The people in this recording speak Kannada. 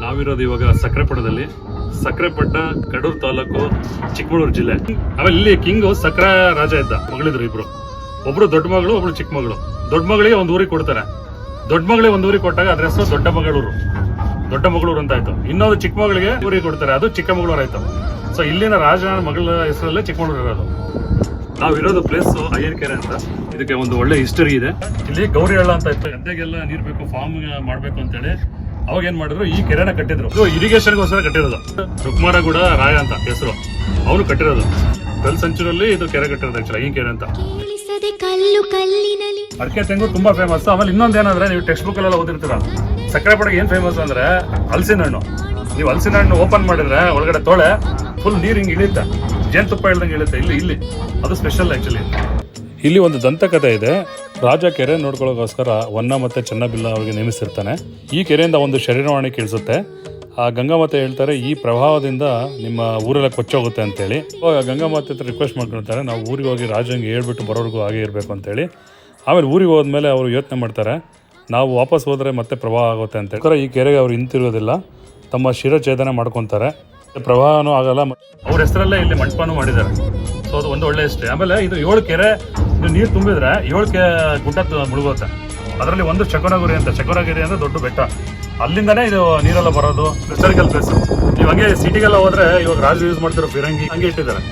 ನಾವಿರೋದು ಇವಾಗ ಸಕ್ರೆಪಟ್ಟಣದಲ್ಲಿ. ಸಕ್ರೆಪಟ್ಟ ಕಡೂರು ತಾಲೂಕು, ಚಿಕ್ಕಮಗಳೂರು ಜಿಲ್ಲೆ. ಆಮೇಲೆ ಇಲ್ಲಿ ಕಿಂಗು ಸಕ್ರ ರಾಜ ಇದ್ದ, ಮಗಳಿದ್ರು ಇಬ್ರು. ಒಬ್ರು ದೊಡ್ಡ ಮಗಳು, ಒಬ್ರು ಚಿಕ್ಕ ಮಗಳು. ದೊಡ್ಡ ಮಗಳಿಗೆ ಒಂದು ಊರಿಗೆ ಕೊಡ್ತಾರೆ. ದೊಡ್ಡ ಮಗಳಿಗೆ ಒಂದು ಊರಿಗೆ ಕೊಟ್ಟಾಗ ಅದ್ರ ಹೆಸರು ದೊಡ್ಡ ಮಗಳೂರು ಅಂತ ಆಯ್ತು. ಇನ್ನೊಂದು ಚಿಕ್ಕ ಮಗಳಿಗೆ ಊರಿಗೆ ಕೊಡ್ತಾರೆ, ಅದು ಚಿಕ್ಕಮಗಳೂರು ಆಯ್ತು. ಸೊ ಇಲ್ಲಿನ ರಾಜನ ಮಗಳ ಹೆಸರಲ್ಲೇ ಚಿಕ್ಕಮಗಳೂರು ಇರೋದು. ನಾವಿರೋದು ಪ್ಲೇಸ್ ಅಯ್ಯನಕೆರೆ ಅಂತ. ಇದಕ್ಕೆ ಒಂದು ಒಳ್ಳೆ ಹಿಸ್ಟರಿ ಇದೆ. ಇಲ್ಲಿ ಗೌರಿ ಹಳ್ಳ ಅಂತ ಇತ್ತು, ಗದ್ದೆಗೆಲ್ಲ ನೀರ್ ಬೇಕು, ಫಾರ್ಮ್ ಮಾಡ್ಬೇಕು ಅಂತೇಳಿ ಅವಾಗ ಏನ್ ಮಾಡಿದ್ರು, ಈ ಕೆರೆನ ಕಟ್ಟಿದ್ರು. ಇದು ಇರಿಗೇಷನ್ಗೋಸ್ಕರ ಕಟ್ಟಿರೋದು. ರುಕ್ಮಾರಗೌಡ ರಾಯ ಅಂತ ಹೆಸರು, ಅವನು ಕಟ್ಟಿರೋದು. 12th ಸೆಂಚುರಿಯಲ್ಲಿ ಇದು ಕೆರೆ ಕಟ್ಟಿರೋದು ಆಕ್ಚುಲಿ, ಅಯ್ಯನಕೆರೆ ಅಂತ. ಅಡಿಕೆ ತೆಂಗು ತುಂಬಾ ಫೇಮಸ್. ಆಮೇಲೆ ಇನ್ನೊಂದು ಏನಂದ್ರೆ, ನೀವು ಟೆಕ್ಸ್ಟ್ ಬುಕ್ ಅಲ್ಲೆಲ್ಲ ಓದಿರ್ತೀರ, ಸಕ್ರೆಪಟ್ಟಣಕ್ಕೆ ಏನ್ ಫೇಮಸ್ ಅಂದ್ರೆ ಹಲಸಿನ ಹಣ್ಣು. ನೀವು ಹಲಸಿನ ಹಣ್ಣು ಓಪನ್ ಮಾಡಿದ್ರೆ ಒಳಗಡೆ ತೋಳೆ ಫುಲ್ ನೀರ್ ಹಿಂಗ್ ಇಳಿಯುತ್ತೆ, ಜೇನುತುಪ್ಪ ಇಳ್ದಂಗೆ ಇಳುತ್ತೆ. ಇಲ್ಲಿ ಅದು ಸ್ಪೆಷಲ್ ಆಕ್ಚುಲಿ. ಇಲ್ಲಿ ಒಂದು ದಂತಕಥೆ ಇದೆ. ರಾಜ ಕೆರೆ ನೋಡ್ಕೊಳ್ಳೋಕೋಸ್ಕರ ಹೊನ್ನ ಮತ್ತೆ ಚೆನ್ನಬಿಲ್ಲ ಅವರಿಗೆ ನೇಮಿಸಿರ್ತಾನೆ. ಈ ಕೆರೆಯಿಂದ ಒಂದು ಶರೀರವಾಣಿ ಕೇಳಿಸುತ್ತೆ. ಆ ಗಂಗಾಮಾತೆ ಹೇಳ್ತಾರೆ, ಈ ಪ್ರಭಾವದಿಂದ ನಿಮ್ಮ ಊರೆಲ್ಲ ಕೊಚ್ಚೋಗುತ್ತೆ ಅಂತೇಳಿ. ಗಂಗಾಮಾತೆ ಹತ್ರ ರಿಕ್ವೆಸ್ಟ್ ಮಾಡ್ಕೊಳ್ತಾರೆ, ನಾವು ಊರಿಗೆ ಹೋಗಿ ರಾಜಂಗೆ ಹೇಳ್ಬಿಟ್ಟು ಬರೋರ್ಗೂ ಹಾಗೆ ಇರಬೇಕು ಅಂತೇಳಿ. ಆಮೇಲೆ ಊರಿಗೆ ಹೋದ್ಮೇಲೆ ಅವರು ಯೋಚನೆ ಮಾಡ್ತಾರೆ, ನಾವು ವಾಪಸ್ ಹೋದರೆ ಮತ್ತೆ ಪ್ರವಾಹ ಆಗುತ್ತೆ ಅಂತ. ಈ ಕೆರೆಗೆ ಅವ್ರು ಹಿಂತಿರುಗೋದಿಲ್ಲ, ತಮ್ಮ ಶಿರಛೇದನ ಮಾಡ್ಕೊತಾರೆ. ಪ್ರವಾಹನೂ ಆಗಲ್ಲ. ಅವ್ರ ಹೆಸರಲ್ಲೇ ಇಲ್ಲಿ ಮಂಟಪನೂ ಮಾಡಿದ್ದಾರೆ. ಸೊ ಅದು ಒಂದು ಒಳ್ಳೆ ಹಿಸ್ಟ್ರಿ. ಆಮೇಲೆ ಇದು 7 ಕೆರೆ ನೀರು ತುಂಬಿದ್ರೆ 7 ಗುಡ್ಡ ಮುಳುಗುತ್ತೆ. ಅದರಲ್ಲಿ ಒಂದು ಚಕೋನಗಿರಿ ಅಂತ. ಚಕೋನಗಿರಿ ಅಂದ್ರೆ ದೊಡ್ಡ ಬೆಟ್ಟ, ಅಲ್ಲಿಂದನೇ ಇದು ನೀರೆಲ್ಲ ಬರೋದು. Historical place. ನೀವು ಹಂಗೆ ಸಿಟಿಗೆಲ್ಲ ಹೋದ್ರೆ ಇವಾಗ ರಾಜರು ಯೂಸ್ ಮಾಡ್ತಿರೋ ಫಿರಂಗಿ ಹಂಗೆ ಇಟ್ಟಿದ್ದಾರೆ.